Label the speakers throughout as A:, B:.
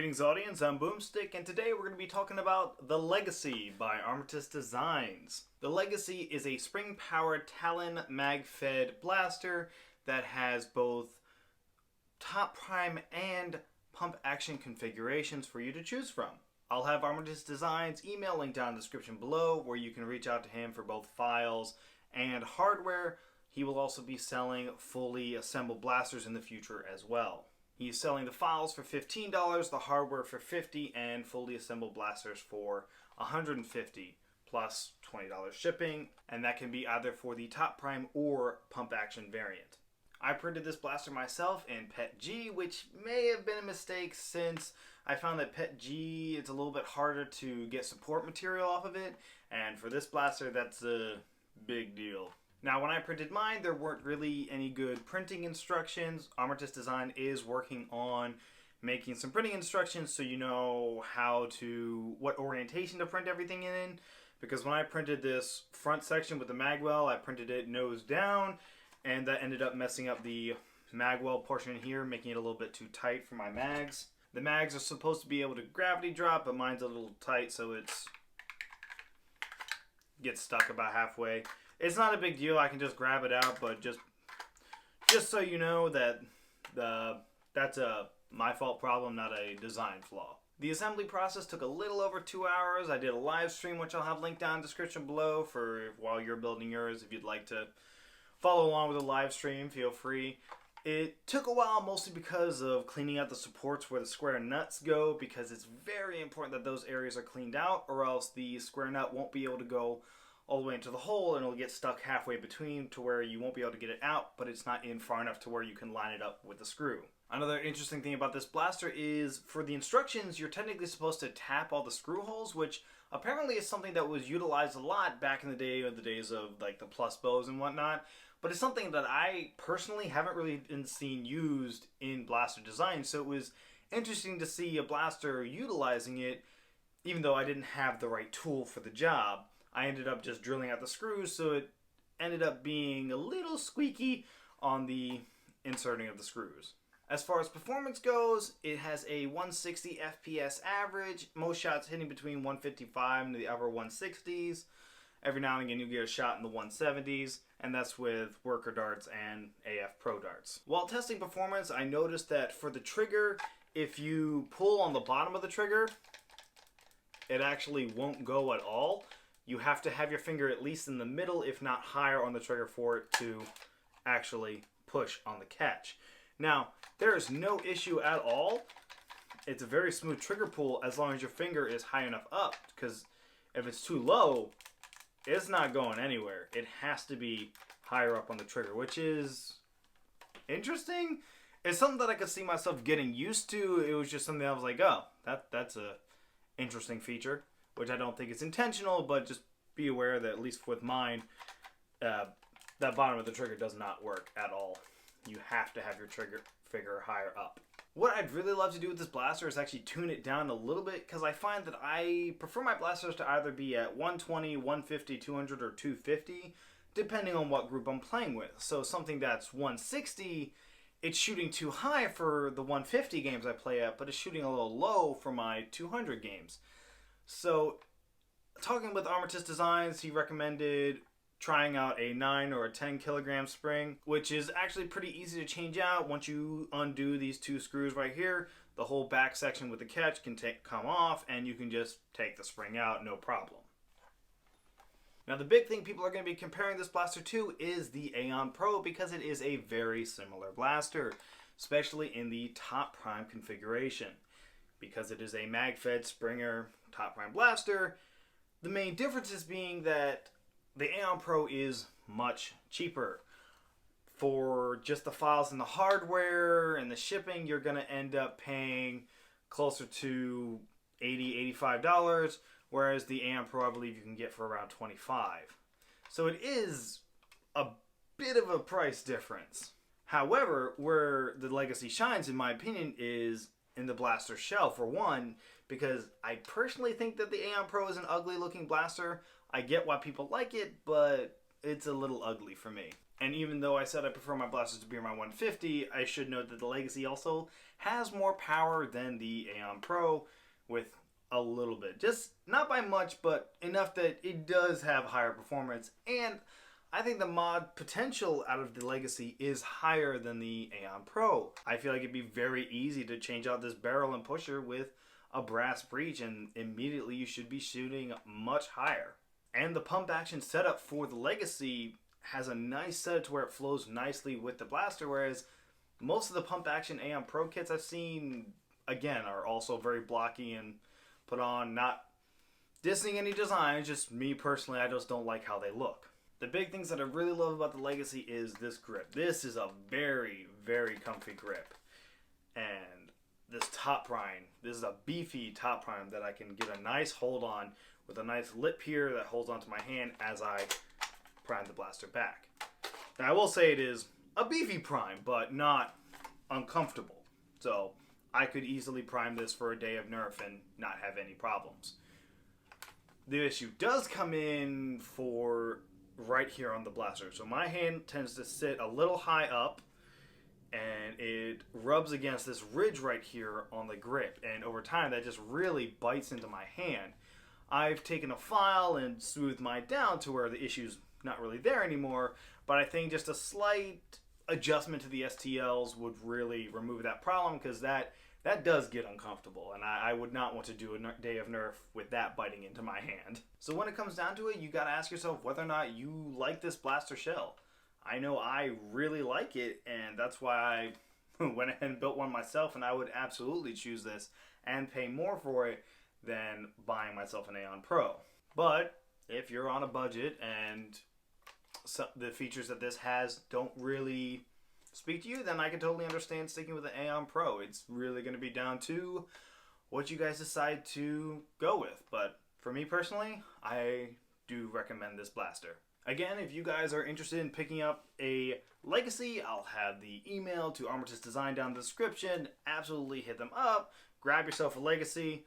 A: Greetings audience, I'm Boomstick, and today we're going to be talking about The Legacy by Armatus Designs. The Legacy is a spring-powered Talon mag-fed blaster that has both top prime and pump action configurations for you to choose from. I'll have Armatus Designs email link down in the description below where you can reach out to him for both files and hardware. He will also be selling fully assembled blasters in the future as well. He's selling the files for $15, the hardware for $50, and fully assembled blasters for $150 plus $20 shipping, and that can be either for the top prime or pump action variant. I printed this blaster myself in PETG, which may have been a mistake since I found that PETG, it's a little bit harder to get support material off of it, and for this blaster that's a big deal. Now, when I printed mine, there weren't really any good printing instructions. Armatus Design is working on making some printing instructions so you know what orientation to print everything in. Because when I printed this front section with the magwell, I printed it nose down, and that ended up messing up the magwell portion here, making it a little bit too tight for my mags. The mags are supposed to be able to gravity drop, but mine's a little tight, so gets stuck about halfway. It's not a big deal, I can just grab it out, but just so you know that that's my fault problem, not a design flaw. The assembly process took a little over 2 hours. I did a live stream, which I'll have linked down in the description below for while you're building yours. If you'd like to follow along with the live stream, feel free. It took a while, mostly because of cleaning out the supports where the square nuts go, because it's very important that those areas are cleaned out, or else the square nut won't be able to go all the way into the hole, and it'll get stuck halfway between to where you won't be able to get it out, but it's not in far enough to where you can line it up with the screw. Another interesting thing about this blaster is for the instructions, you're technically supposed to tap all the screw holes, which apparently is something that was utilized a lot back in the day, or the days of like the plus bows and whatnot, but it's something that I personally haven't really seen used in blaster design, so it was interesting to see a blaster utilizing it, even though I didn't have the right tool for the job. I ended up just drilling out the screws, so it ended up being a little squeaky on the inserting of the screws. As far as performance goes, it has a 160 FPS average, most shots hitting between 155 and the upper 160s. Every now and again you'll get a shot in the 170s, and that's with worker darts and AF Pro darts. While testing performance, I noticed that for the trigger, if you pull on the bottom of the trigger, it actually won't go at all. You have to have your finger at least in the middle, if not higher on the trigger for it to actually push on the catch. Now, there is no issue at all. It's a very smooth trigger pull as long as your finger is high enough up, because if it's too low, it's not going anywhere. It has to be higher up on the trigger, which is interesting. It's something that I could see myself getting used to. It was just something I was like, oh, that's a interesting feature, which I don't think is intentional, but just be aware that at least with mine, that bottom of the trigger does not work at all. You have to have your trigger finger higher up. What I'd really love to do with this blaster is actually tune it down a little bit, because I find that I prefer my blasters to either be at 120, 150, 200, or 250, depending on what group I'm playing with. So something that's 160, it's shooting too high for the 150 games I play at, but it's shooting a little low for my 200 games. So, talking with Armatus Designs, he recommended trying out a 9 or a 10 kilogram spring, which is actually pretty easy to change out. Once you undo these two screws right here, the whole back section with the catch can come off, and you can just take the spring out, no problem. Now, the big thing people are going to be comparing this blaster to is the Aeon Pro, because it is a very similar blaster, especially in the top prime configuration. Because it is a mag-fed Springer top prime blaster, the main differences being that the Aeon Pro is much cheaper. For just the files and the hardware and the shipping, you're going to end up paying closer to $80, $85, whereas the Aeon Pro I believe you can get for around $25. So it is a bit of a price difference. However, where the Legacy shines, in my opinion, is in the blaster shell, for one, because I personally think that the Aeon Pro is an ugly looking blaster. I get why people like it, but it's a little ugly for me. And even though I said I prefer my blasters to be around 150, I should note that the Legacy also has more power than the Aeon Pro with a little bit. Just not by much, but enough that it does have higher performance. And I think the mod potential out of the Legacy is higher than the Aeon Pro. I feel like it'd be very easy to change out this barrel and pusher with a brass breech, and immediately you should be shooting much higher. And the pump action setup for the Legacy has a nice setup to where it flows nicely with the blaster, whereas most of the pump action Aeon Pro kits I've seen, again, are also very blocky and put on. Not dissing any designs, just me personally, I just don't like how they look. The big things that I really love about the Legacy is this grip. This is a very, very comfy grip. And this top prime, this is a beefy top prime that I can get a nice hold on with a nice lip here that holds onto my hand as I prime the blaster back. Now I will say it is a beefy prime, but not uncomfortable. So I could easily prime this for a day of Nerf and not have any problems. The issue does come in for right here on the blaster. So my hand tends to sit a little high up and it rubs against this ridge right here on the grip, and over time that just really bites into my hand. I've taken a file and smoothed mine down to where the issue's not really there anymore, but I think just a slight adjustment to the STLs would really remove that problem, because that does get uncomfortable, and I would not want to do a day of Nerf with that biting into my hand. So when it comes down to it, you gotta ask yourself whether or not you like this blaster shell. I know I really like it, and that's why I went ahead and built one myself, and I would absolutely choose this and pay more for it than buying myself an Aeon Pro. But if you're on a budget and the features that this has don't really speak to you, then I can totally understand sticking with the Aeon Pro. It's really going to be down to what you guys decide to go with. But for me personally, I do recommend this blaster. Again, if you guys are interested in picking up a Legacy, I'll have the email to Armatus Design down in the description. Absolutely hit them up. Grab yourself a Legacy.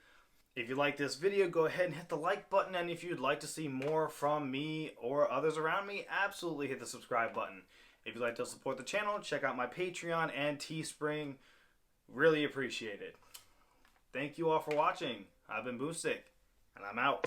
A: If you like this video, go ahead and hit the like button. And if you'd like to see more from me or others around me, absolutely hit the subscribe button. If you'd like to support the channel, check out my Patreon and Teespring. Really appreciate it. Thank you all for watching. I've been Boostic, and I'm out.